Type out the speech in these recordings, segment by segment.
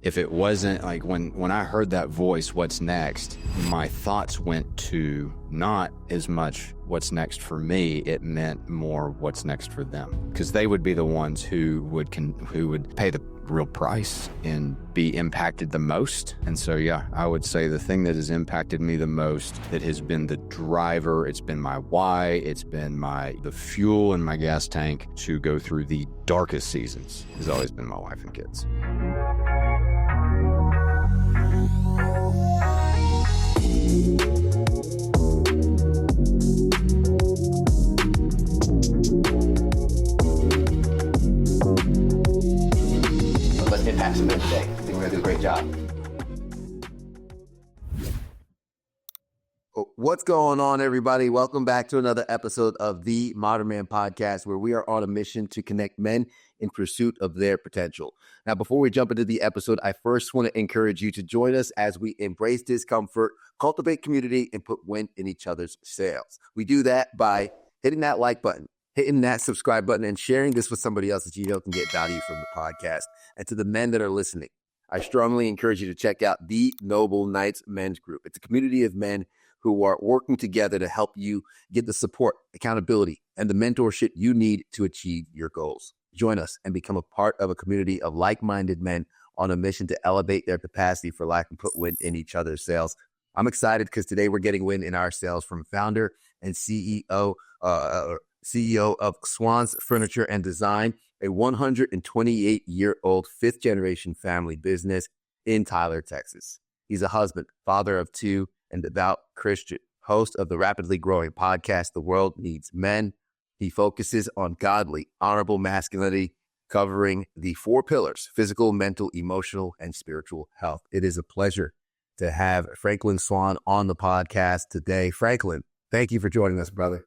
if it wasn't like when I heard that voice, what's next, my thoughts went to not as much what's next for me. It meant more what's next for them, because they would be the ones who would pay the real price and be impacted the most. And so, yeah, I would say the thing that has impacted me the most, that has been the driver, it's been my why, it's been the fuel in my gas tank to go through the darkest seasons, has always been my wife and kids. Let's impact some men today. I think we're going to do a great job. What's going on, everybody? Welcome back to another episode of the Modern Man Podcast, where we are on a mission to connect men in pursuit of their potential. Now, before we jump into the episode, I first want to encourage you to join us as we embrace discomfort, cultivate community, and put wind in each other's sails. We do that by hitting that like button, hitting that subscribe button, and sharing this with somebody else that you know can get value from the podcast. And to the men that are listening, I strongly encourage you to check out the Noble Knights Men's Group. It's a community of men who are working together to help you get the support, accountability, and the mentorship you need to achieve your goals. Join us and become a part of a community of like-minded men on a mission to elevate their capacity for life and put wind in each other's sails. I'm excited because today we're getting wind in our sails from founder and CEO of Swann's Furniture and Design, a 128-year-old fifth-generation family business in Tyler, Texas. He's a husband, father of two, and devout Christian, host of the rapidly growing podcast, The World Needs Men. He focuses on godly, honorable masculinity, covering the 4 pillars: physical, mental, emotional, and spiritual health. It is a pleasure to have Franklin Swann on the podcast today. Franklin, thank you for joining us, brother.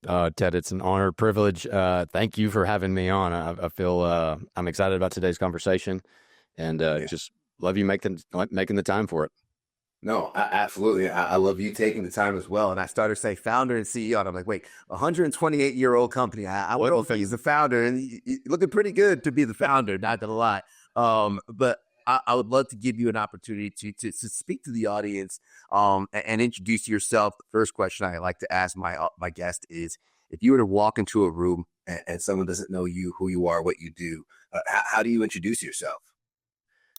Ted, it's an honor, privilege. Thank you for having me on. I feel I'm excited about today's conversation, and just love you making the time for it. No, absolutely. I love you taking the time as well. And I started to say founder and CEO, and I'm like, wait, 128-year-old company. I don't know if he's the founder, and he's looking pretty good to be the founder, not gonna lie. But I would love to give you an opportunity to speak to the audience and introduce yourself. The first question I like to ask my guest is, if you were to walk into a room and someone doesn't know you, who you are, what you do, how do you introduce yourself?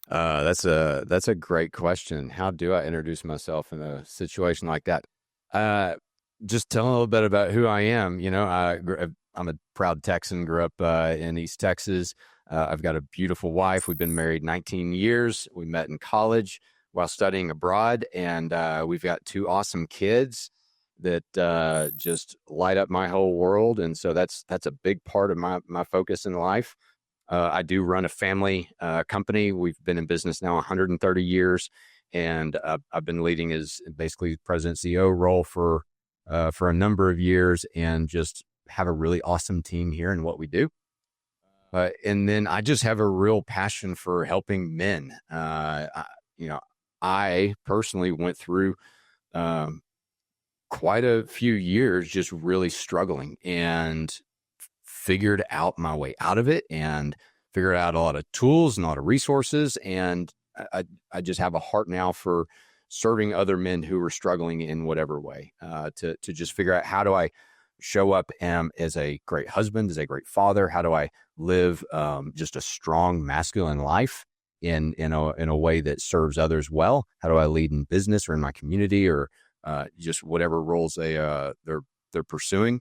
That's a great question. How do I introduce myself in a situation like that? Just tell a little bit about who I am. You know, I'm a proud Texan, grew up in East Texas. I've got a beautiful wife. We've been married 19 years. We met in college while studying abroad, and we've got 2 awesome kids that just light up my whole world. And so that's a big part of my focus in life. I do run a family company. We've been in business now 130 years, and I've been leading as basically president CEO role for a number of years, and just have a really awesome team here in what we do. And then I just have a real passion for helping men. I personally went through quite a few years just really struggling, and figured out my way out of it, and figured out a lot of tools and a lot of resources. And I just have a heart now for serving other men who are struggling in whatever way, to just figure out, how do I show up as a great husband, as a great father? How do I live just a strong masculine life in a way that serves others well? How do I lead in business or in my community, or just whatever roles they're pursuing?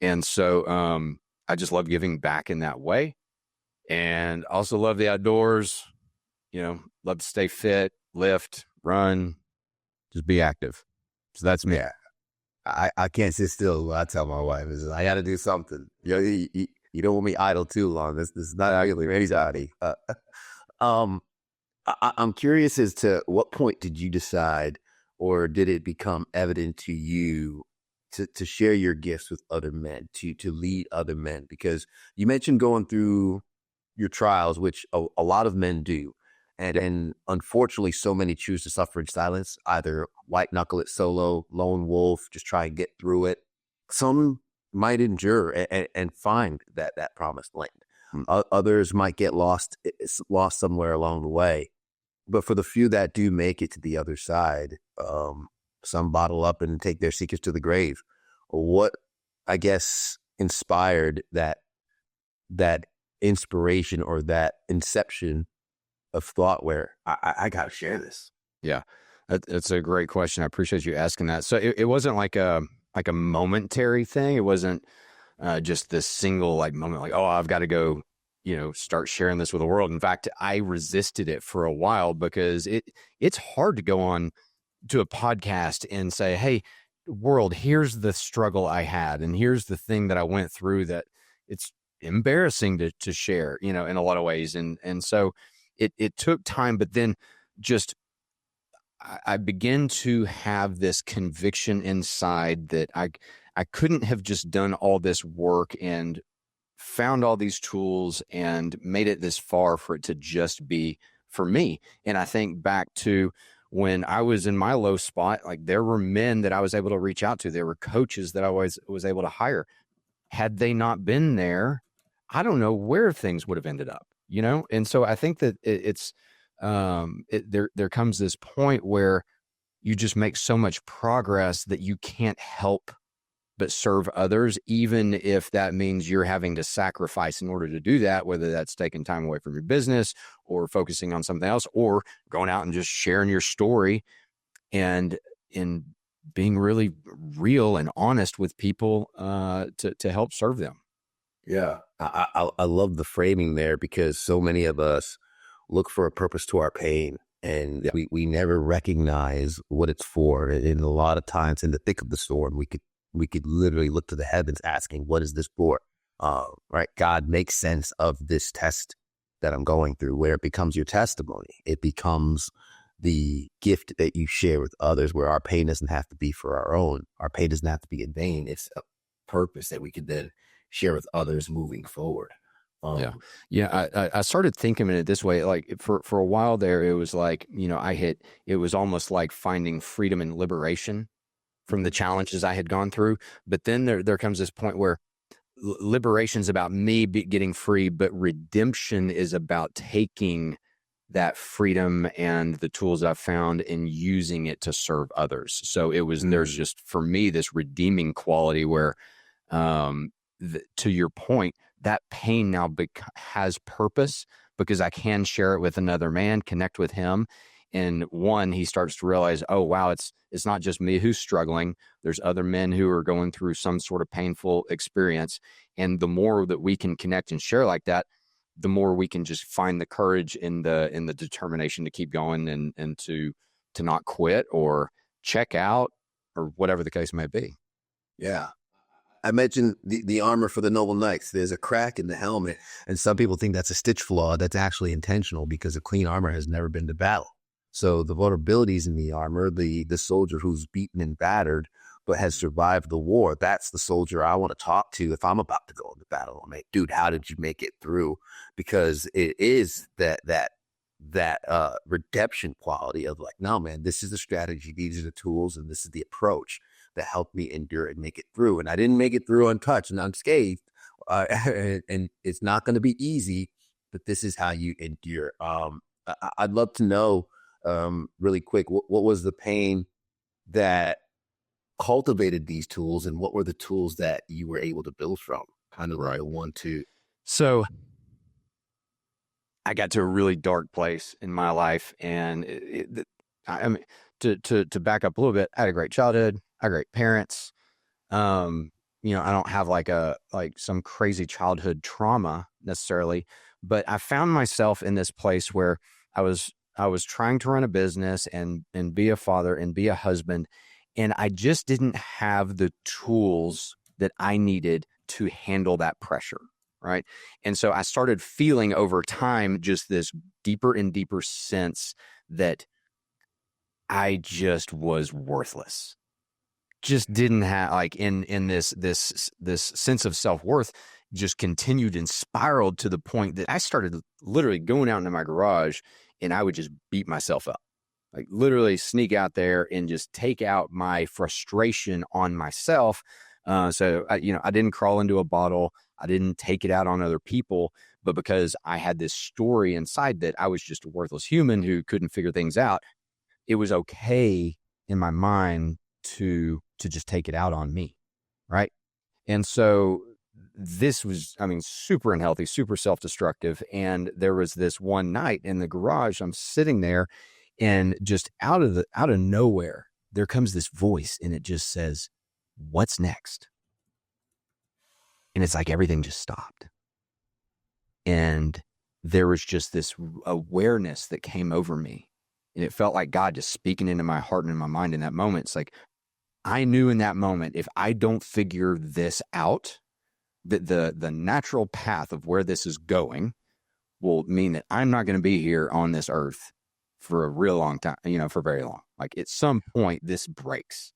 And so I just love giving back in that way, and also love the outdoors. You know, love to stay fit, lift, run, just be active. So that's me. Yeah. I can't sit still. I tell my wife, I got to do something. You don't want me idle too long. This is not anxiety. I'm curious as to what point did you decide, or did it become evident to you to share your gifts with other men, to lead other men? Because you mentioned going through your trials, which a lot of men do. And unfortunately, so many choose to suffer in silence, either white knuckle it solo, lone wolf, just try and get through it. Some might endure and find that promised land. Others might get lost somewhere along the way. But for the few that do make it to the other side, some bottle up and take their secrets to the grave. What, I guess, inspired that inspiration or that inception of thought where I got to share this? Yeah, that's a great question. I appreciate you asking that. So it wasn't like a momentary thing. It wasn't just this single like moment, like, oh, I've got to go, start sharing this with the world. In fact, I resisted it for a while because it's hard to go on to a podcast and say, hey, world, here's the struggle I had, and here's the thing that I went through that it's embarrassing to share, in a lot of ways. And so it took time, but then just I began to have this conviction inside that I couldn't have just done all this work and found all these tools and made it this far for it to just be for me. And I think back to when I was in my low spot, like there were men that I was able to reach out to. There were coaches that I was able to hire. Had they not been there, I don't know where things would have ended up, And so I think that there comes this point where you just make so much progress that you can't help but serve others, even if that means you're having to sacrifice in order to do that, whether that's taking time away from your business or focusing on something else, or going out and just sharing your story and in being really real and honest with people to help serve them. Yeah, I love the framing there, because so many of us look for a purpose to our pain, and we never recognize what it's for. And a lot of times in the thick of the storm, we could literally look to the heavens asking, what is this for? Right? God, makes sense of this test that I'm going through, where it becomes your testimony. It becomes the gift that you share with others, where our pain doesn't have to be for our own. Our pain doesn't have to be in vain. It's a purpose that we can then share with others moving forward. I started thinking of it this way. Like for a while there, it was like, it was almost like finding freedom and liberation from the challenges I had gone through. But then there comes this point where liberation is about me getting free, but redemption is about taking that freedom and the tools I've found and using it to serve others. So there's just, for me, this redeeming quality where, to your point, that pain now has purpose, because I can share it with another man, connect with him. And one, he starts to realize, oh, wow, it's not just me who's struggling. There's other men who are going through some sort of painful experience. And the more that we can connect and share like that, the more we can just find the courage in the determination to keep going and to not quit or check out or whatever the case may be. Yeah. I mentioned the armor for the noble knights. There's a crack in the helmet, and some people think that's a stitch flaw. That's actually intentional, because a clean armor has never been to battle. So the vulnerabilities in the armor, the soldier who's beaten and battered but has survived the war, that's the soldier I want to talk to if I'm about to go into battle. I'm like, dude, how did you make it through? Because it is that redemption quality of like, no, man, this is the strategy, these are the tools, and this is the approach that helped me endure and make it through. And I didn't make it through untouched and unscathed. And it's not going to be easy, but this is how you endure. I'd love to know, really quick, what was the pain that cultivated these tools, and what were the tools that you were able to build from? Kind of like a 1-2. So I got to a really dark place in my life, and I mean, to back up a little bit, I had a great childhood. I had great parents. I don't have like some crazy childhood trauma necessarily, but I found myself in this place where I was trying to run a business and be a father and be a husband, and I just didn't have the tools that I needed to handle that pressure. Right. And so I started feeling over time just this deeper and deeper sense that I just was worthless. Just didn't have like in this sense of self-worth just continued and spiraled to the point that I started literally going out into my garage and I would just beat myself up. Like literally sneak out there and just take out my frustration on myself. So I didn't crawl into a bottle. I didn't take it out on other people, But because I had this story inside that I was just a worthless human who couldn't figure things out, it was okay in my mind to just take it out on me, right? And so this was, I mean, super unhealthy, super self-destructive. And there was this one night in the garage, I'm sitting there, and just out of nowhere, there comes this voice, and it just says, "What's next?" And it's like everything just stopped. And there was just this awareness that came over me. And it felt like God just speaking into my heart and in my mind in that moment. It's like, I knew in that moment, if I don't figure this out, that the natural path of where this is going will mean that I'm not going to be here on this earth for a real long time, for very long. Like at some point, this breaks.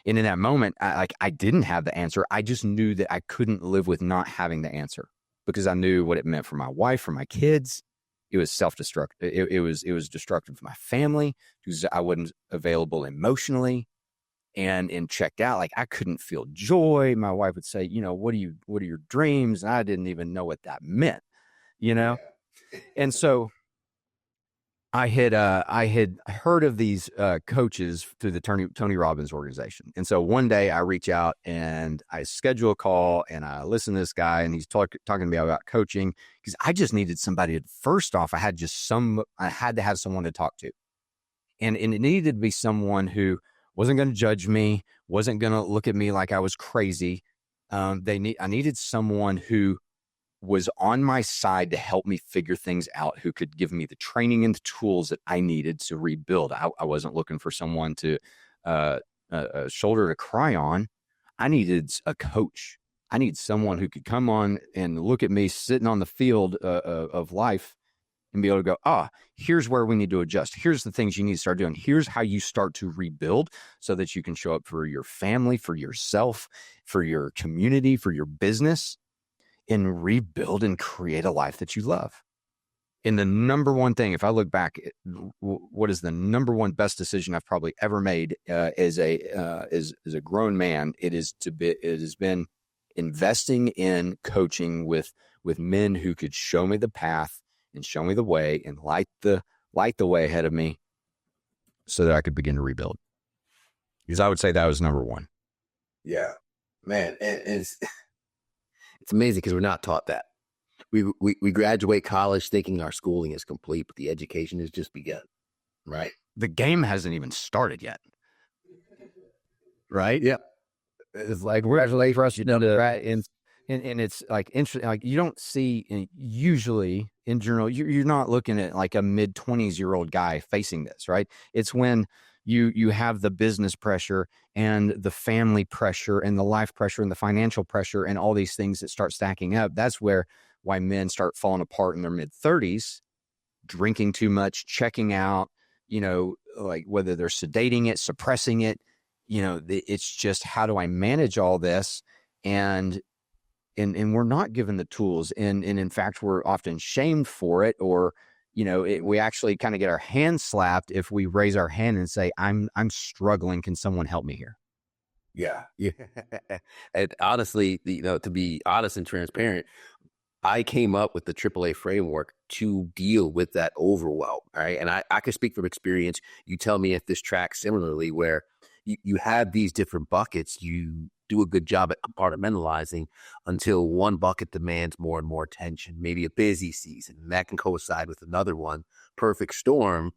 And in that moment, I didn't have the answer. I just knew that I couldn't live with not having the answer, because I knew what it meant for my wife, for my kids. It was self-destructive. It was destructive for my family, because I wasn't available emotionally and checked out. Like I couldn't feel joy. My wife would say, what are your dreams? And I didn't even know what that meant, And so I had heard of these coaches through the Tony Robbins organization. And so one day I reach out and I schedule a call and I listen to this guy, and he's talking to me about coaching, because I just needed somebody. First off, I had to have someone to talk to. And it needed to be someone who wasn't going to judge me, wasn't going to look at me like I was crazy. I needed someone who was on my side to help me figure things out, who could give me the training and the tools that I needed to rebuild. I wasn't looking for someone to a shoulder to cry on. I needed a coach. I need someone who could come on and look at me sitting on the field of life and be able to go, here's where we need to adjust. Here's the things you need to start doing. Here's how you start to rebuild so that you can show up for your family, for yourself, for your community, for your business, and rebuild and create a life that you love. And the number one thing, if I look back, what is the number one best decision I've probably ever made as a grown man? It has been investing in coaching with men who could show me the path and show me the way and light the way ahead of me, so that I could begin to rebuild. Because I would say that was number one. Yeah, man, it's amazing because we're not taught that. We graduate college thinking our schooling is complete, but the education has just begun, right? The game hasn't even started yet, right? Yeah, it's like we're actually for us, right? And it's like interesting. Like you don't see usually in general, you're not looking at like a mid-20s-year-old guy facing this, right? It's when you have the business pressure and the family pressure and the life pressure and the financial pressure and all these things that start stacking up. That's why men start falling apart in their mid-30s, drinking too much, checking out, like whether they're sedating it, suppressing it, it's just, how do I manage all this? And we're not given the tools, and in fact, we're often shamed for it, or we actually kind of get our hands slapped if we raise our hand and say, I'm struggling. Can someone help me here? Yeah. And honestly, to be honest and transparent, I came up with the AAA framework to deal with that overwhelm. Right. And I can speak from experience. You tell me if this tracks similarly, where you have these different buckets. You do a good job at compartmentalizing until one bucket demands more and more attention, maybe a busy season, and that can coincide with another one. Perfect storm.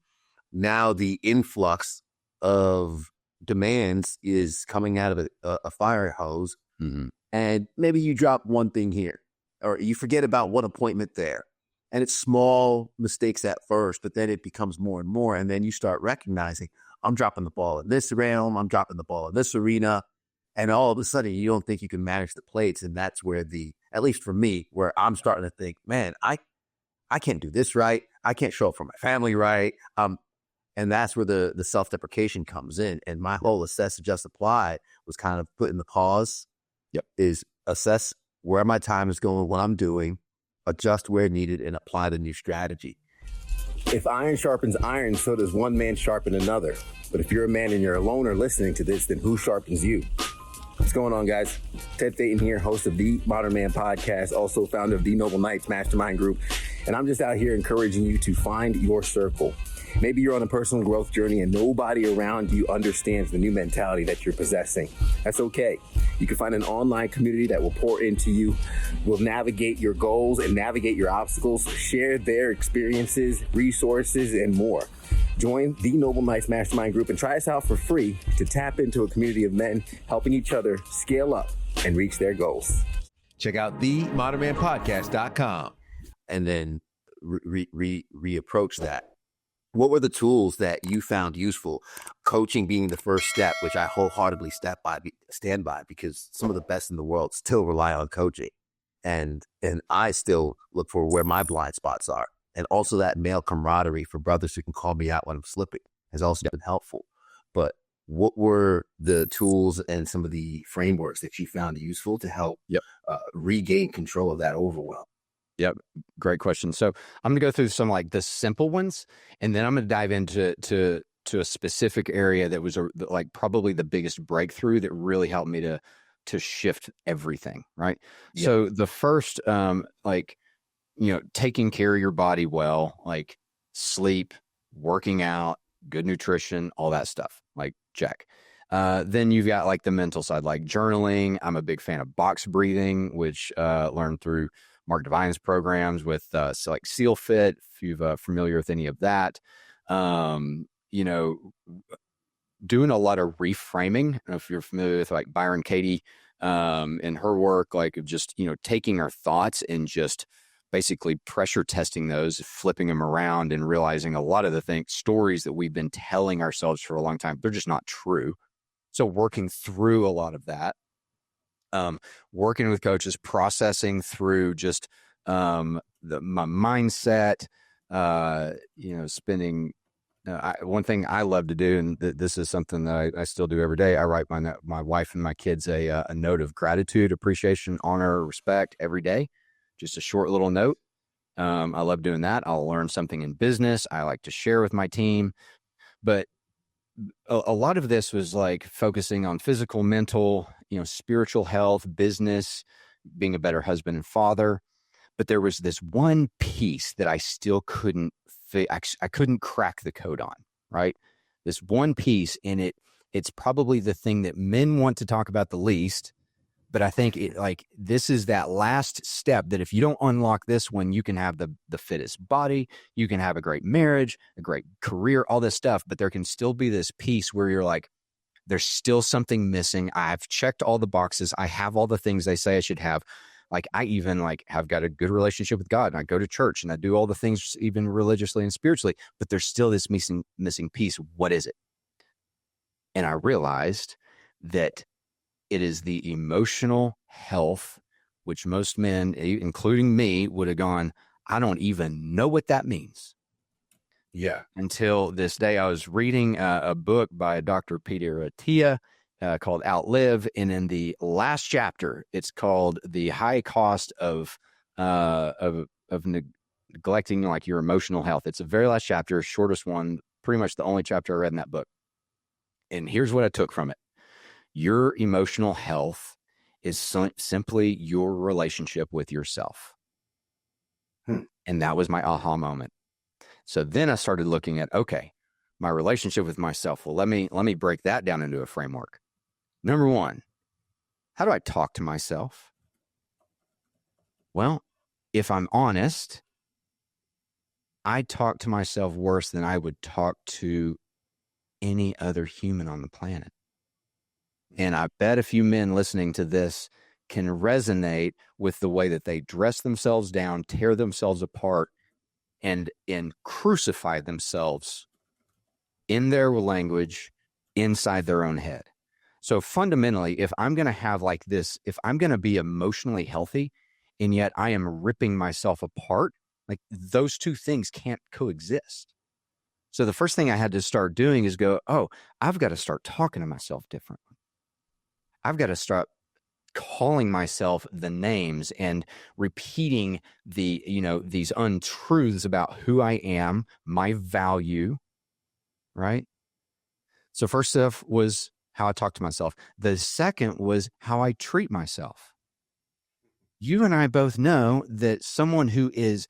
Now the influx of demands is coming out of a fire hose. Mm-hmm. And maybe you drop one thing here, or you forget about one appointment there. And it's small mistakes at first, but then it becomes more and more. And then you start recognizing, I'm dropping the ball in this realm, I'm dropping the ball in this arena. And all of a sudden, you don't think you can manage the plates. And that's where at least for me, where I'm starting to think, man, I can't do this right. I can't show up for my family right. And that's where the self-deprecation comes in. And my whole assess, adjust, apply was kind of put in the pause. Yep. Is assess where my time is going, what I'm doing, adjust where needed, and apply the new strategy. If iron sharpens iron, so does one man sharpen another. But if you're a man and you're alone or listening to this, then who sharpens you? What's going on, guys? Ted Thayton here, host of the Modern Man Podcast, also founder of the Noble Knights Mastermind Group. And I'm just out here encouraging you to find your circle. Maybe you're on a personal growth journey and nobody around you understands the new mentality that you're possessing. That's okay. You can find an online community that will pour into you, will navigate your goals and navigate your obstacles, share their experiences, resources, and more. Join the Noble Knights Mastermind Group and try us out for free to tap into a community of men helping each other scale up and reach their goals. Check out themodernmanpodcast.com. And then reapproach that. What were the tools that you found useful? Coaching being the first step, which I wholeheartedly stand by, because some of the best in the world still rely on coaching. And I still look for where my blind spots are. And also that male camaraderie for brothers who can call me out when I'm slipping has also been helpful. But what were the tools and some of the frameworks that you found useful to help regain control of that overwhelm? Yep. Great question. So I'm going to go through some like the simple ones, and then I'm going to dive into a specific area that was like probably the biggest breakthrough that really helped me to shift everything. Right. Yep. So the first, taking care of your body well, like sleep, working out, good nutrition, all that stuff, like check. Then you've got like the mental side, like journaling. I'm a big fan of box breathing, which learned through Mark Divine's programs with like SEAL Fit, if you've familiar with any of that. Doing a lot of reframing. I don't know if you're familiar with like Byron Katie and her work, like just, taking our thoughts and just basically pressure testing those, flipping them around and realizing a lot of the stories that we've been telling ourselves for a long time, they're just not true. So working through a lot of that. Working with coaches, processing through just my mindset, spending. One thing I love to do, and this is something that I still do every day. I write my wife and my kids a note of gratitude, appreciation, honor, respect every day. Just a short little note. I love doing that. I'll learn something in business. I like to share with my team, but a lot of this was like focusing on physical, mental, spiritual health, business, being a better husband and father. But there was this one piece that I still couldn't I couldn't crack the code on, right? This one piece, and it's probably the thing that men want to talk about the least. But I think this is that last step that if you don't unlock this one, you can have the fittest body, you can have a great marriage, a great career, all this stuff. But there can still be this piece where you're like, there's still something missing. I've checked all the boxes. I have all the things they say I should have. Like I even have got a good relationship with God, and I go to church and I do all the things even religiously and spiritually, but there's still this missing piece. What is it? And I realized that it is the emotional health, which most men, including me, would have gone, I don't even know what that means. Yeah. Until this day, I was reading a book by Dr. Peter Attia called Outlive. And in the last chapter, it's called The High Cost of Neglecting like your emotional health. It's the very last chapter, shortest one, pretty much the only chapter I read in that book. And here's what I took from it. Your emotional health is simply your relationship with yourself. And that was my aha moment. So then I started looking at, okay, my relationship with myself. Well, let me break that down into a framework. Number one, how do I talk to myself? Well, if I'm honest, I talk to myself worse than I would talk to any other human on the planet. And I bet a few men listening to this can resonate with the way that they dress themselves down, tear themselves apart, and crucify themselves in their language inside their own head. So fundamentally, if I'm going to have like this, if I'm going to be emotionally healthy, and yet I am ripping myself apart, like those two things can't coexist. So the first thing I had to start doing is go, oh, I've got to start talking to myself differently. I've got to start calling myself the names and repeating these untruths about who I am, my value, right? So first stuff was, how I talk to myself. The second was how I treat myself. You and I both know that someone who is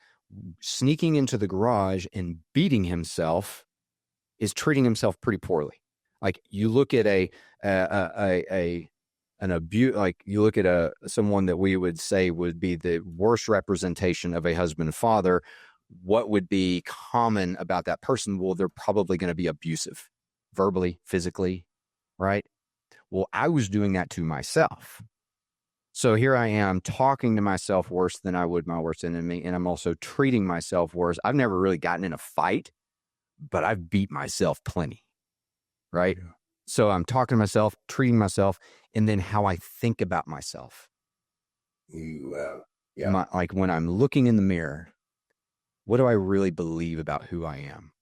sneaking into the garage and beating himself is treating himself pretty poorly. Like you look at an abuse, like you look at someone that we would say would be the worst representation of a husband and father. What would be common about that person? Well, they're probably going to be abusive, verbally, physically, right? Well, I was doing that to myself. So here I am talking to myself worse than I would my worst enemy. And I'm also treating myself worse. I've never really gotten in a fight, but I've beat myself plenty. Right. Yeah. So I'm talking to myself, treating myself, and then how I think about myself. Like when I'm looking in the mirror, what do I really believe about who I am?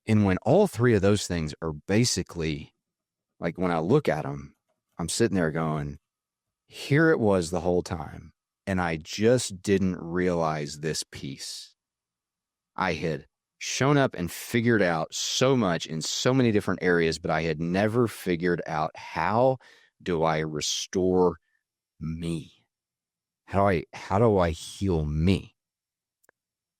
And when all three of those things are basically, like when I look at them, I'm sitting there going, here it was the whole time. And I just didn't realize this piece. I had shown up and figured out so much in so many different areas, but I had never figured out how do I restore me? How do I heal me?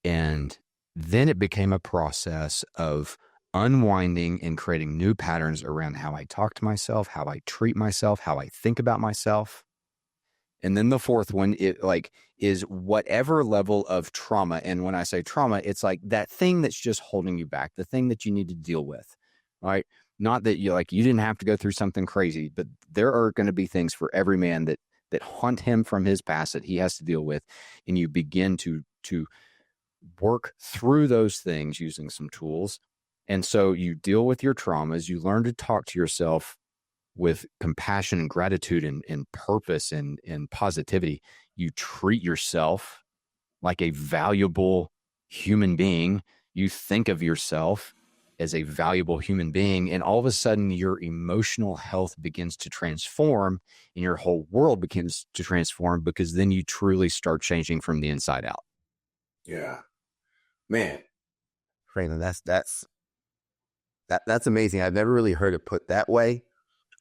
And then it became a process of unwinding and creating new patterns around how I talk to myself, how I treat myself, how I think about myself. And then the fourth one, is whatever level of trauma. And when I say trauma, it's like that thing that's just holding you back, the thing that you need to deal with, right? Not that you didn't have to go through something crazy, but there are going to be things for every man that haunt him from his past that he has to deal with. And you begin to work through those things using some tools. And so you deal with your traumas, you learn to talk to yourself with compassion and gratitude and purpose and positivity. You treat yourself like a valuable human being. You think of yourself as a valuable human being, and all of a sudden your emotional health begins to transform and your whole world begins to transform, because then you truly start changing from the inside out. Yeah, man, Franklin, that's amazing. I've never really heard it put that way.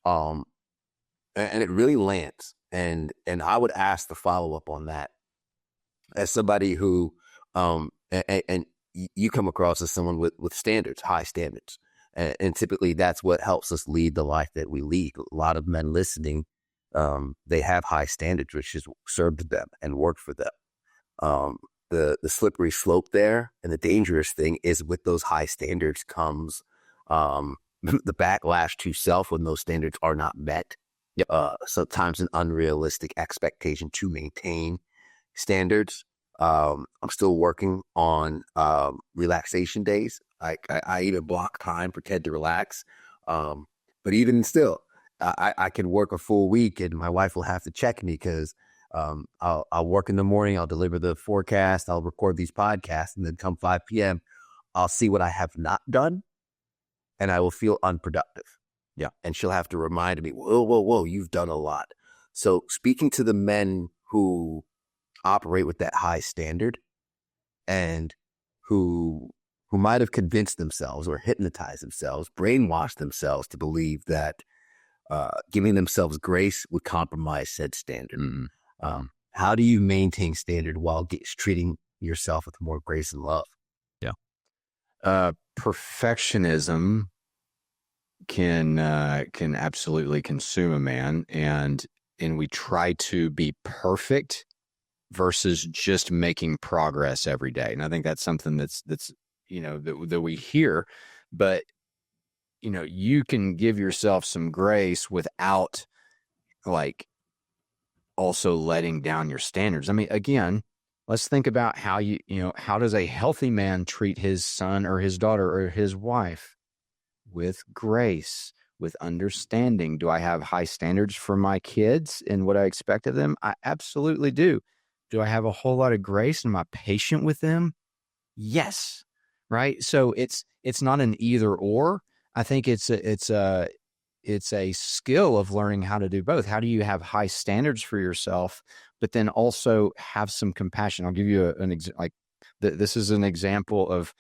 And it really lands. And I would ask the follow up on that, as somebody who, and you come across as someone with standards, high standards. And typically that's what helps us lead the life that we lead. A lot of men listening, they have high standards, which has served them and worked for them. The slippery slope there, and the dangerous thing is with those high standards comes, the backlash to self when those standards are not met. Yep. Sometimes an unrealistic expectation to maintain standards. I'm still working on relaxation days. I even block time, pretend to relax. But even still, I can work a full week and my wife will have to check me because I'll work in the morning, I'll deliver the forecast, I'll record these podcasts, and then come 5 p.m., I'll see what I have not done, and I will feel unproductive. Yeah. And she'll have to remind me, whoa, you've done a lot. So speaking to the men who operate with that high standard and who might have convinced themselves or hypnotized themselves, brainwashed themselves to believe that giving themselves grace would compromise said standard. Mm-hmm. How do you maintain standard while treating yourself with more grace and love? Yeah. Perfectionism can absolutely consume a man, and we try to be perfect versus just making progress every day. And I think that's something that's that we hear, but you can give yourself some grace without also letting down your standards. I mean, again, let's think about how how does a healthy man treat his son or his daughter or his wife? With grace, with understanding. Do I have high standards for my kids and what I expect of them? I absolutely do. Do I have a whole lot of grace and am I patient with them? Yes. Right. So it's not an either or. I think it's a skill of learning how to do both. How do you have high standards for yourself, but then also have some compassion? I'll give you an example. This is an example of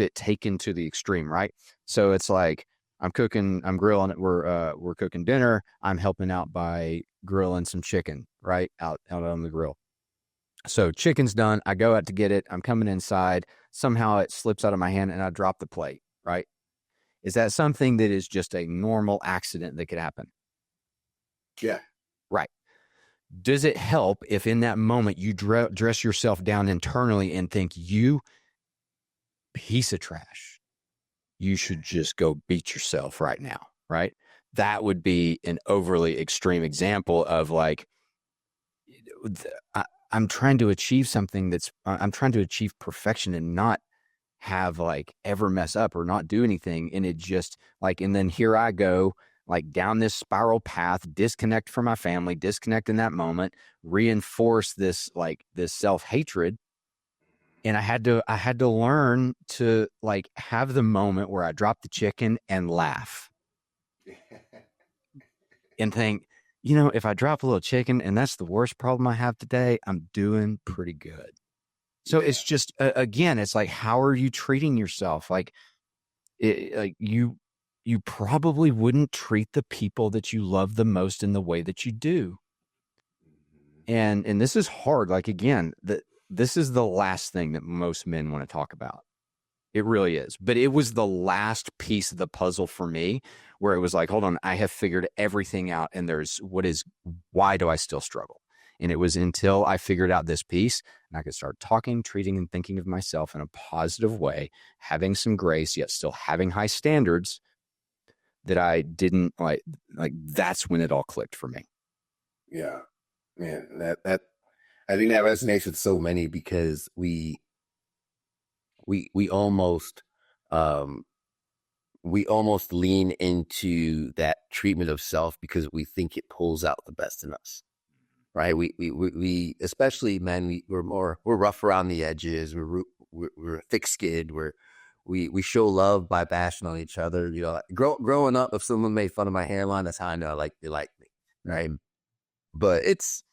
it taken to the extreme, right? So it's like I'm cooking, I'm grilling it. We're cooking dinner. I'm helping out by grilling some chicken, right? Out on the grill. So chicken's done. I go out to get it. I'm coming inside. Somehow it slips out of my hand and I drop the plate, right? Is that something that is just a normal accident that could happen? Yeah. Right. Does it help if in that moment you dress yourself down internally and think, you piece of trash, you should just go beat yourself right now, right? That would be an overly extreme example of like, I'm trying to achieve something I'm trying to achieve perfection and not have like ever mess up or not do anything. And it just like, and then here I go, like down this spiral path, disconnect from my family, disconnect in that moment, reinforce this self-hatred. And I had to learn to like have the moment where I drop the chicken and laugh and think, if I drop a little chicken and that's the worst problem I have today, I'm doing pretty good. So it's just, again, it's like, how are you treating yourself? Like, you probably wouldn't treat the people that you love the most in the way that you do. And this is hard. Like, again, this is the last thing that most men want to talk about. It really is. But it was the last piece of the puzzle for me where it was like, hold on, I have figured everything out. And why do I still struggle? And it was until I figured out this piece and I could start talking, treating, and thinking of myself in a positive way, having some grace, yet still having high standards, that I didn't like that's when it all clicked for me. Yeah, man, that I think that resonates with so many because we almost lean into that treatment of self because we think it pulls out the best in us. Right. We especially men, we're rough around the edges. We're thick skinned. We show love by bashing on each other. Growing up, if someone made fun of my hairline, that's how I know they like me. Right. But it's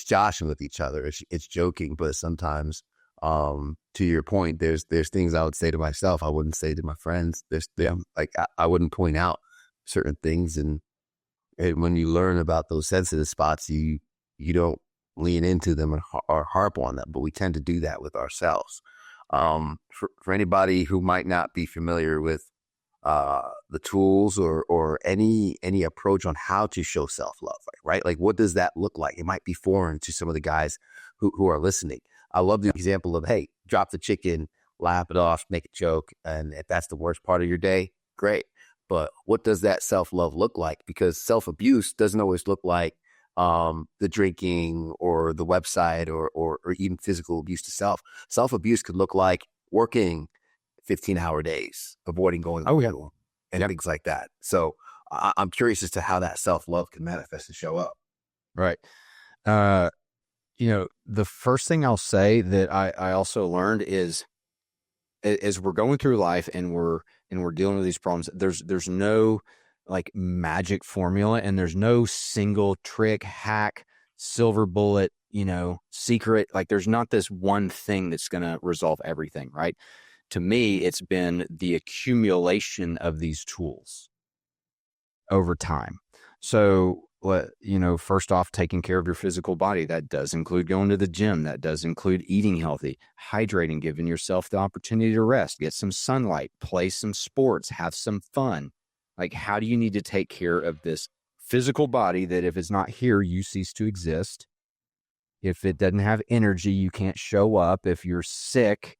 joshing with each other. It's joking. But sometimes, to your point, there's things I would say to myself I wouldn't say to my friends. I wouldn't point out certain things, and when you learn about those sensitive spots, you don't lean into them or harp on them, but we tend to do that with ourselves. For anybody who might not be familiar with the tools or any approach on how to show self-love, right? Like, what does that look like? It might be foreign to some of the guys who are listening. I love the example of, hey, drop the chicken, laugh it off, make a joke. And if that's the worst part of your day, great. But what does that self-love look like? Because self-abuse doesn't always look like the drinking or the website or even physical abuse to self. Self-abuse could look like working 15-hour days, avoiding going to school, and things like that. So I'm curious as to how that self-love can manifest and show up. Right. The first thing I'll say that I also learned is, as we're going through life and we're dealing with these problems, there's no like magic formula, and there's no single trick, hack, silver bullet, secret. Like, there's not this one thing that's going to resolve everything, right? To me, it's been the accumulation of these tools over time. So, first off, taking care of your physical body. That does include going to the gym. That does include eating healthy, hydrating, giving yourself the opportunity to rest, get some sunlight, play some sports, have some fun. Like, how do you need to take care of this physical body that if it's not here, you cease to exist? If it doesn't have energy, you can't show up. If you're sick,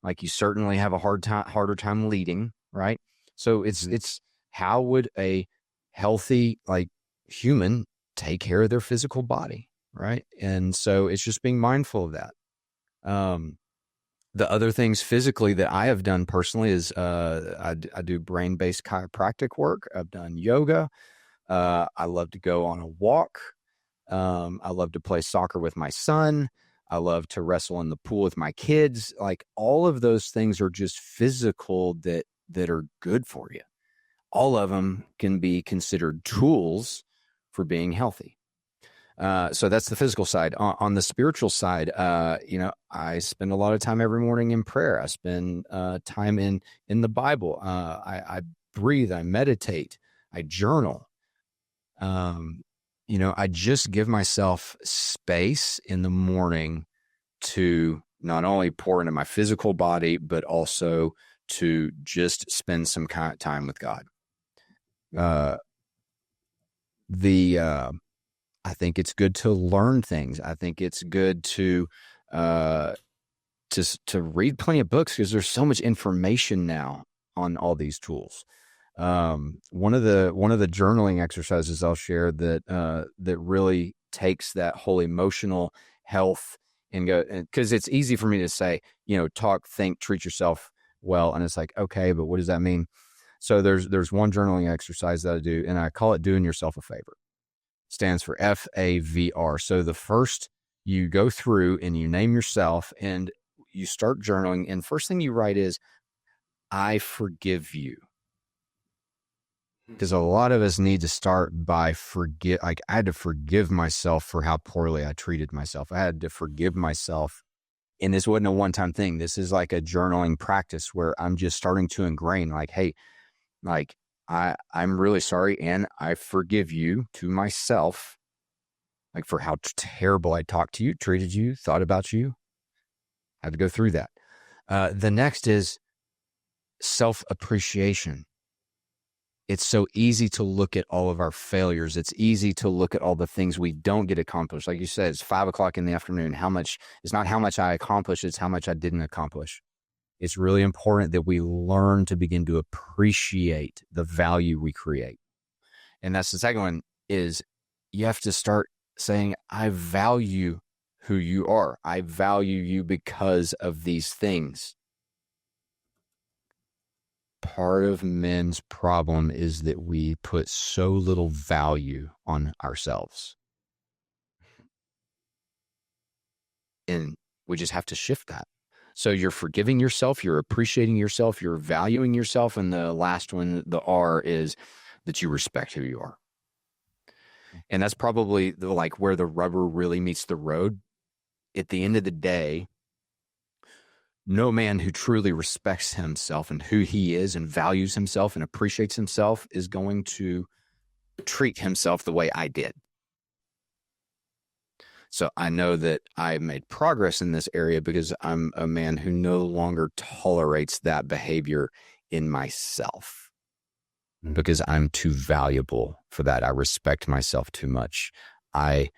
like, you certainly have a harder time leading, right? So it's how would a healthy, like, human take care of their physical body, right? And so it's just being mindful of that. The other things physically that I have done personally is I do brain-based chiropractic work. I've done yoga. I love to go on a walk. I love to play soccer with my son. I love to wrestle in the pool with my kids. Like, all of those things are just physical that are good for you. All of them can be considered tools for being healthy. So that's the physical side. On the spiritual side, I spend a lot of time every morning in prayer. I spend time in the Bible. I breathe, I meditate, I journal. I just give myself space in the morning to not only pour into my physical body, but also to just spend some kind of time with God. I think it's good to learn things. I think it's good to read plenty of books, because there's so much information now on all these tools. One of the journaling exercises I'll share that really takes that whole emotional health and go, because it's easy for me to say, talk, think, treat yourself well. And it's like, okay, but what does that mean? So there's one journaling exercise that I do, and I call it doing yourself a favor. Stands for FAVR. So the first, you go through and you name yourself and you start journaling. And first thing you write is, I forgive you. Because a lot of us need to start by I had to forgive myself for how poorly I treated myself. I had to forgive myself. And this wasn't a one-time thing. This is like a journaling practice where I'm just starting to ingrain, like, hey, like, I'm really sorry, and I forgive you to myself, like, for how terrible I talked to you, treated you, thought about you. I had to go through that. The next is self-appreciation. It's so easy to look at all of our failures. It's easy to look at all the things we don't get accomplished. Like you said, it's 5:00 in the afternoon. It's not how much I accomplished, it's how much I didn't accomplish. It's really important that we learn to begin to appreciate the value we create. And that's the second one, is you have to start saying, I value who you are. I value you because of these things. Part of men's problem is that we put so little value on ourselves. And we just have to shift that. So you're forgiving yourself, you're appreciating yourself, you're valuing yourself. And the last one, the R, is that you respect who you are. And that's probably where the rubber really meets the road. At the end of the day, no man who truly respects himself and who he is and values himself and appreciates himself is going to treat himself the way I did. So I know that I made progress in this area because I'm a man who no longer tolerates that behavior in myself, because I'm too valuable for that. I respect myself too much. I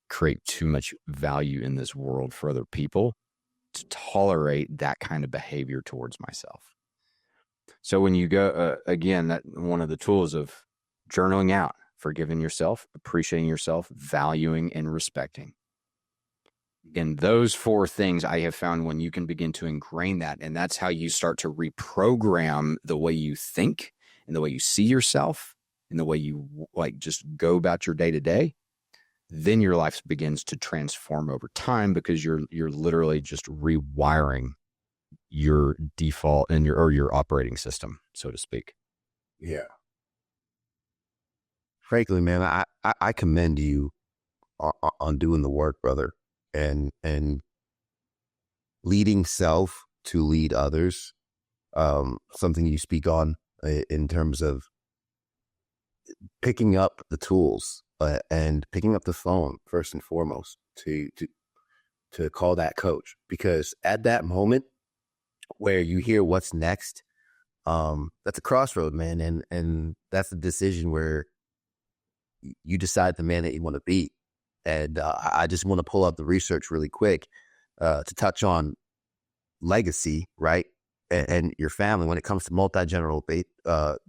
create too much value in this world for other people to tolerate that kind of behavior towards myself. So when you go, again, that one of the tools of journaling out, forgiving yourself, appreciating yourself, valuing and respecting. In those 4 things, I have found when you can begin to ingrain that, and that's how you start to reprogram the way you think and the way you see yourself and the way you just go about your day to day, then your life begins to transform over time, because you're literally just rewiring your default and your operating system, so to speak. Yeah. Frankly, man, I commend you on doing the work, brother, and leading self to lead others. Something you speak on in terms of picking up the tools and picking up the phone first and foremost to call that coach, because at that moment where you hear what's next, that's a crossroad, man, and that's a decision where you decide the man that you want to be. And I just want to pull up the research really quick to touch on legacy, right? And your family when it comes to multi-generational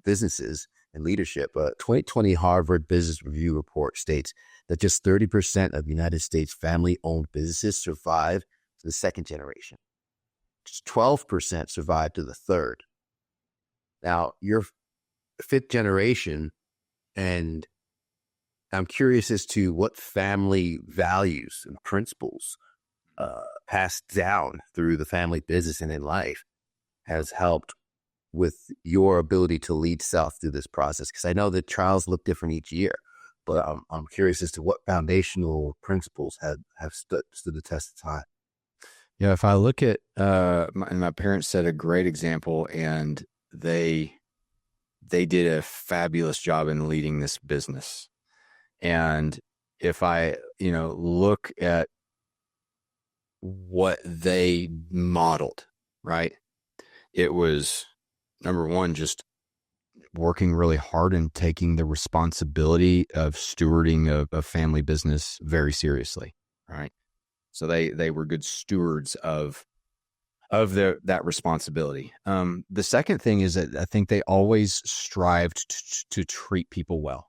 businesses and leadership. 2020 Harvard Business Review report states that just 30% of United States family-owned businesses survive to the second generation. Just 12% survive to the third. Now, you're 5th generation, and I'm curious as to what family values and principles passed down through the family business and in life has helped with your ability to lead self through this process. Because I know that trials look different each year, but I'm curious as to what foundational principles have stood the test of time. Yeah, if I look at my parents set a great example, and they they did a fabulous job in leading this business. And if I, look at what they modeled, right? It was number one, just working really hard and taking the responsibility of stewarding a family business very seriously, right? So they were good stewards of that responsibility. The second thing is that I think they always strived to treat people well.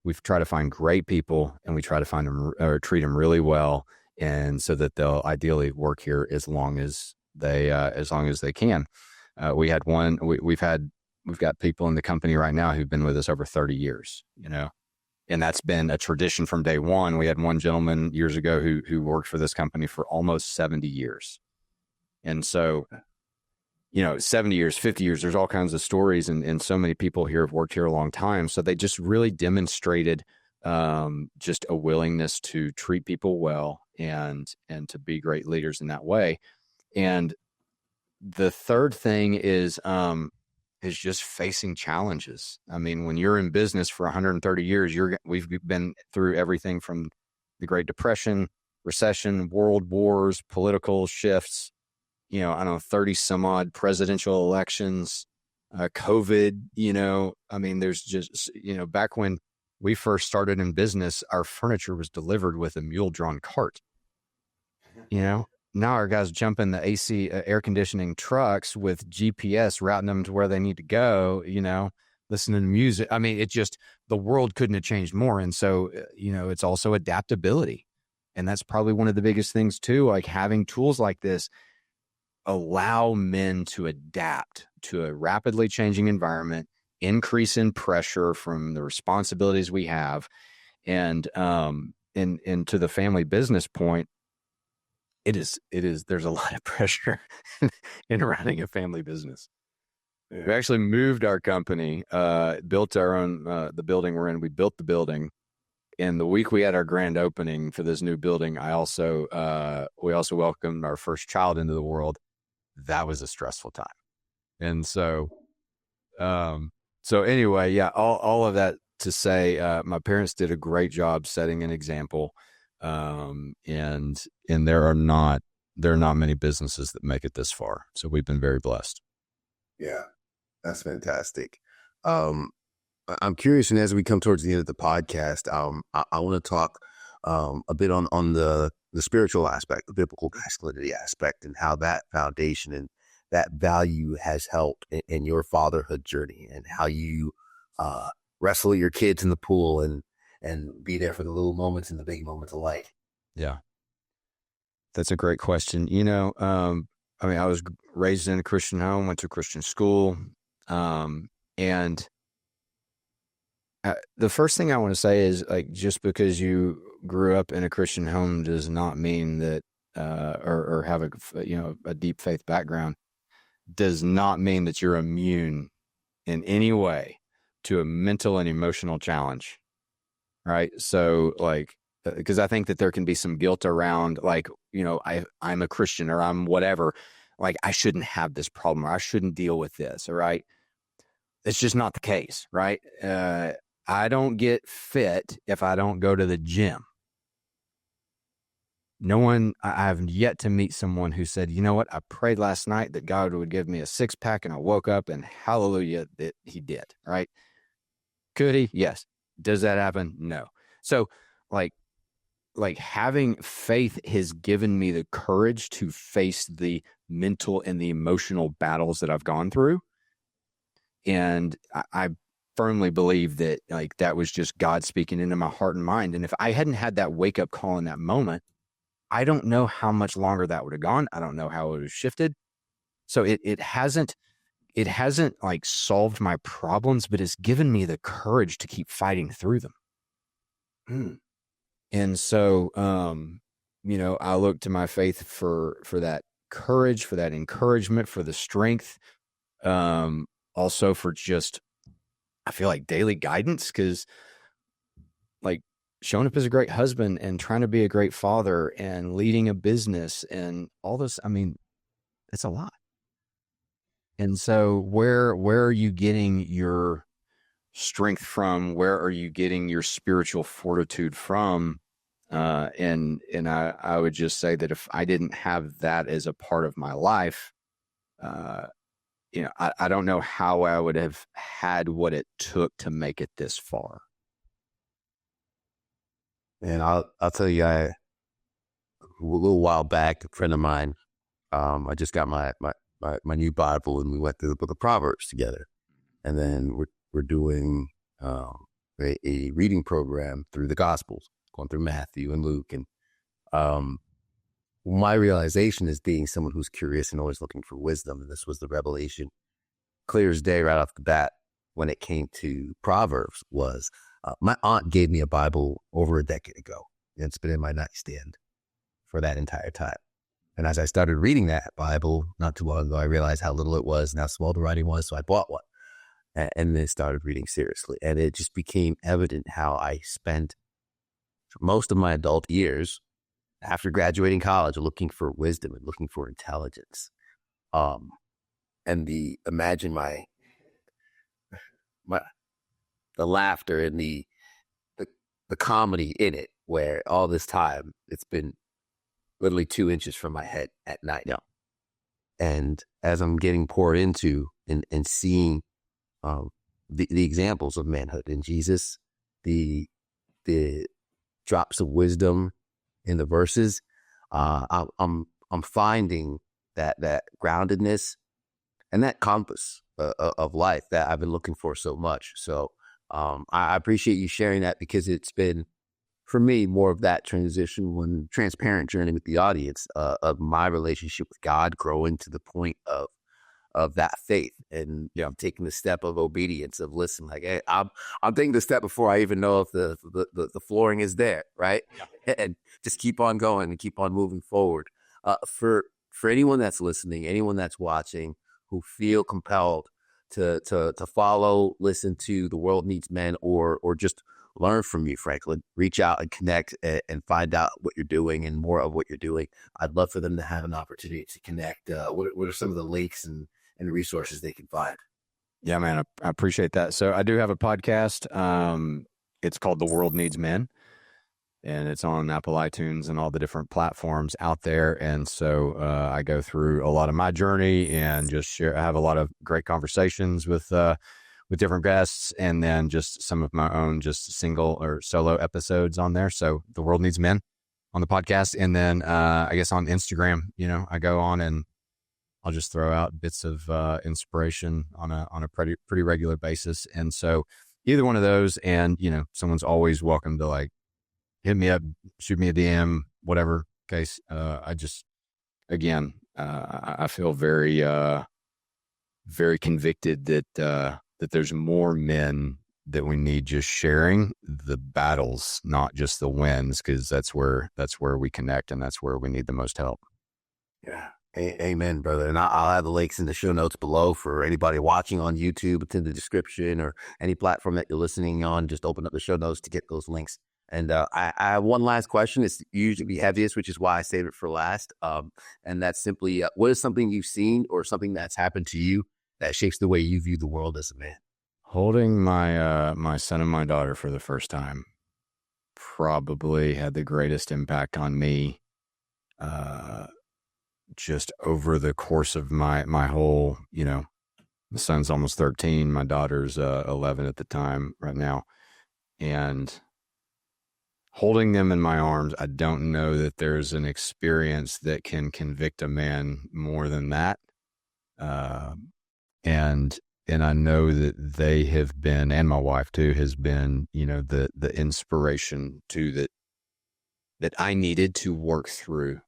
We've tried to find great people, and we try to find them or treat them really well, and so that they'll ideally work here as long as they can. We've got people in the company right now who've been with us over 30 years, and that's been a tradition from day one. We had one gentleman years ago who worked for this company for almost 70 years. And so, 70 years, 50 years, there's all kinds of stories, and so many people here have worked here a long time. So they just really demonstrated just a willingness to treat people well and to be great leaders in that way. And the third thing is just facing challenges. I mean, when you're in business for 130 years, we've been through everything from the Great Depression, recession, world wars, political shifts, 30 some odd presidential elections, COVID, I mean, there's just, back when we first started in business, our furniture was delivered with a mule drawn cart, Now our guys jump in the AC air conditioning trucks with GPS routing them to where they need to go, listening to music. I mean, the world couldn't have changed more. And so, it's also adaptability. And that's probably one of the biggest things too, like having tools like this allow men to adapt to a rapidly changing environment, increase in pressure from the responsibilities we have. And to the family business point, there's a lot of pressure in running a family business. Yeah. We actually moved our company, built our own, the building we're in. We built the building. And the week we had our grand opening for this new building, we also welcomed our first child into the world. That was a stressful time. And so anyway, yeah, all of that to say, my parents did a great job setting an example. And there are not many businesses that make it this far. So we've been very blessed. Yeah, that's fantastic. I'm curious, and as we come towards the end of the podcast, I want to talk a bit on the spiritual aspect, the biblical masculinity aspect, and how that foundation and that value has helped in your fatherhood journey, and how you wrestle your kids in the pool and be there for the little moments and the big moments of life. Yeah, that's a great question. I was raised in a Christian home, went to a Christian school, and the first thing I want to say is, like, just because you grew up in a Christian home does not mean that, or have a deep faith background, does not mean that you're immune in any way to a mental and emotional challenge. Right. So, like, because I think that there can be some guilt around, like, I'm a Christian, or I'm whatever, like, I shouldn't have this problem, or I shouldn't deal with this. All right. It's just not the case. Right. I don't get fit if I don't go to the gym. I have yet to meet someone who said, you know what, I prayed last night that God would give me a 6-pack, and I woke up and hallelujah that he did. Right. Could he? Yes. Does that happen? No. So, like having faith has given me the courage to face the mental and the emotional battles that I've gone through. And I firmly believe that, like, that was just God speaking into my heart and mind. And if I hadn't had that wake up call in that moment, I don't know how much longer that would have gone. I don't know how it would have shifted. So it hasn't like solved my problems, but it's given me the courage to keep fighting through them. And so, I look to my faith for that courage, for that encouragement, for the strength, also for just, I feel like, daily guidance, because, like, showing up as a great husband and trying to be a great father and leading a business and all this, I mean, it's a lot. And so where are you getting your strength from? Where are you getting your spiritual fortitude from? And I would just say that if I didn't have that as a part of my life, uh, I don't know how I would have had what it took to make it this far. And I'll tell you, a little while back, a friend of mine, I just got my new Bible, and we went through the book of Proverbs together. And then we're doing a reading program through the Gospels, going through Matthew and Luke. And my realization is, being someone who's curious and always looking for wisdom, and this was the revelation clear as day right off the bat when it came to Proverbs, was my aunt gave me a Bible over a decade ago, and it's been in my nightstand for that entire time. And as I started reading that Bible not too long ago, I realized how little it was and how small the writing was, so I bought one and then started reading seriously. And it just became evident how I spent most of my adult years after graduating college looking for wisdom and looking for intelligence. And imagine the laughter and the comedy in it, where all this time it's been literally 2 inches from my head at night. Yeah. And as I'm getting poured into and seeing the examples of manhood in Jesus, the drops of wisdom in the verses, I'm finding that groundedness and that compass of life that I've been looking for so much. So I appreciate you sharing that, because it's been, for me, more of that transparent journey with the audience of my relationship with God growing to the point of that faith, and taking the step of obedience, of listen, like, hey, I'm taking the step before I even know if the flooring is there, right? Yeah. And just keep on going and keep on moving forward. For anyone that's listening, anyone that's watching, who feel compelled to follow, listen to The World Needs Men, or just learn from you, Franklin, reach out and connect and find out what you're doing and more of what you're doing, I'd love for them to have an opportunity to connect. What are some of the links and resources they can find? Yeah, man, I appreciate that. So I do have a podcast. It's called The World Needs Men, and it's on Apple iTunes and all the different platforms out there. And so I go through a lot of my journey and just share. I have a lot of great conversations with different guests, and then just some of my own just single or solo episodes on there. So The World Needs Men on the podcast. And then I guess on Instagram, I go on and I'll just throw out bits of inspiration on a pretty regular basis. And so either one of those, and someone's always welcome to like hit me up, shoot me a DM, whatever case. I just, again, I feel very very convicted that there's more men that we need just sharing the battles, not just the wins, because that's where we connect, and that's where we need the most help. Yeah. Amen, brother. And I'll have the links in the show notes below for anybody watching on YouTube. It's in the description, or any platform that you're listening on. Just open up the show notes to get those links. And I have one last question. It's usually the heaviest, which is why I saved it for last. And that's simply, what is something you've seen or something that's happened to you that shapes the way you view the world as a man? Holding my son and my daughter for the first time probably had the greatest impact on me. Just over the course of my whole, the son's almost 13, my daughter's 11 at the time right now, and holding them in my arms, I don't know that there's an experience that can convict a man more than that. And I know that they have been, and my wife too, has been, the inspiration too that I needed to work through.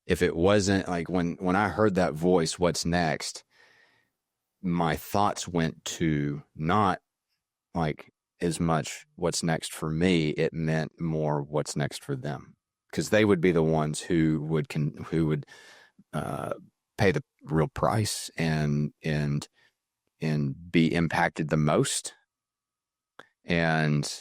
If it wasn't like when I heard that voice, what's next, my thoughts went to not like as much what's next for me. It meant more what's next for them, because they would be the ones who would pay the real price and be impacted the most. And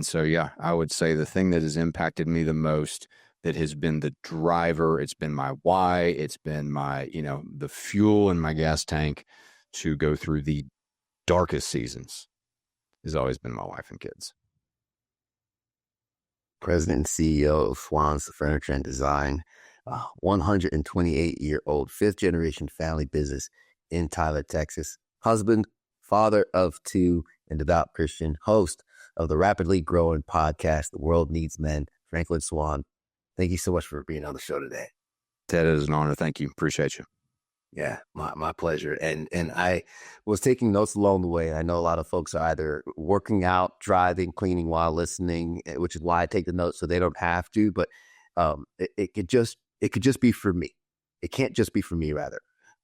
so, yeah, I would say the thing that has impacted me the most that has been the driver. It's been my why. It's been my, the fuel in my gas tank to go through the darkest seasons has always been my wife and kids. President and CEO of Swann's Furniture and Design, 128-year-old fifth-generation family business in Tyler, Texas. Husband, father of two, and devout Christian, host of the rapidly growing podcast, The World Needs Men, Franklin Swann. Thank you so much for being on the show today. Ted, it is an honor. Thank you. Appreciate you. Yeah, my pleasure. And I was taking notes along the way. I know a lot of folks are either working out, driving, cleaning while listening, which is why I take the notes so they don't have to. But it could just be for me. It can't just be for me, rather.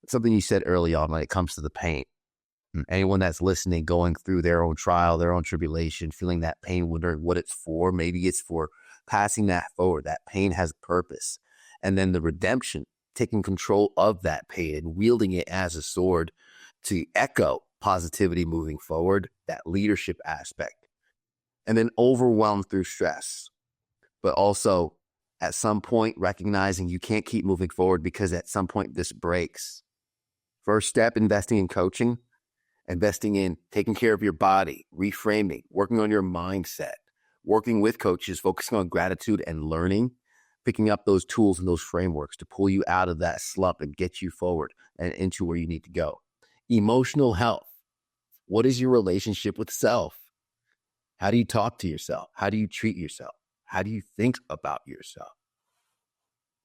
Something you said early on when it comes to the pain. Anyone that's listening, going through their own trial, their own tribulation, feeling that pain, wondering what it's for. Maybe it's for passing that forward. That pain has a purpose. And then the redemption, taking control of that pain and wielding it as a sword to echo positivity moving forward, that leadership aspect. And then overwhelmed through stress, but also at some point recognizing you can't keep moving forward because at some point this breaks. First step, investing in coaching, investing in taking care of your body, reframing, working on your mindset, working with coaches, focusing on gratitude and learning, picking up those tools and those frameworks to pull you out of that slump and get you forward and into where you need to go. Emotional health. What is your relationship with self? How do you talk to yourself? How do you treat yourself? How do you think about yourself?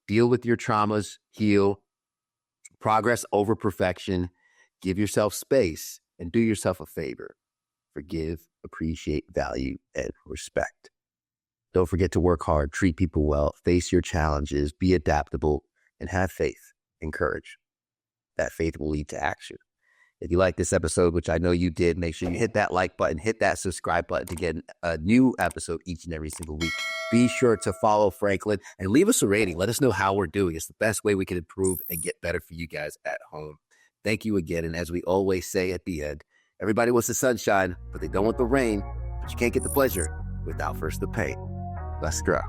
Deal with your traumas, heal, progress over perfection, give yourself space, and do yourself a favor. Forgive, appreciate, value, and respect. Don't forget to work hard, treat people well, face your challenges, be adaptable, and have faith and courage. That faith will lead to action. If you like this episode, which I know you did, make sure you hit that like button, hit that subscribe button to get a new episode each and every single week. Be sure to follow Franklin and leave us a rating. Let us know how we're doing. It's the best way we can improve and get better for you guys at home. Thank you again. And as we always say at the end, everybody wants the sunshine, but they don't want the rain. But you can't get the pleasure without first the pain. Let's grow.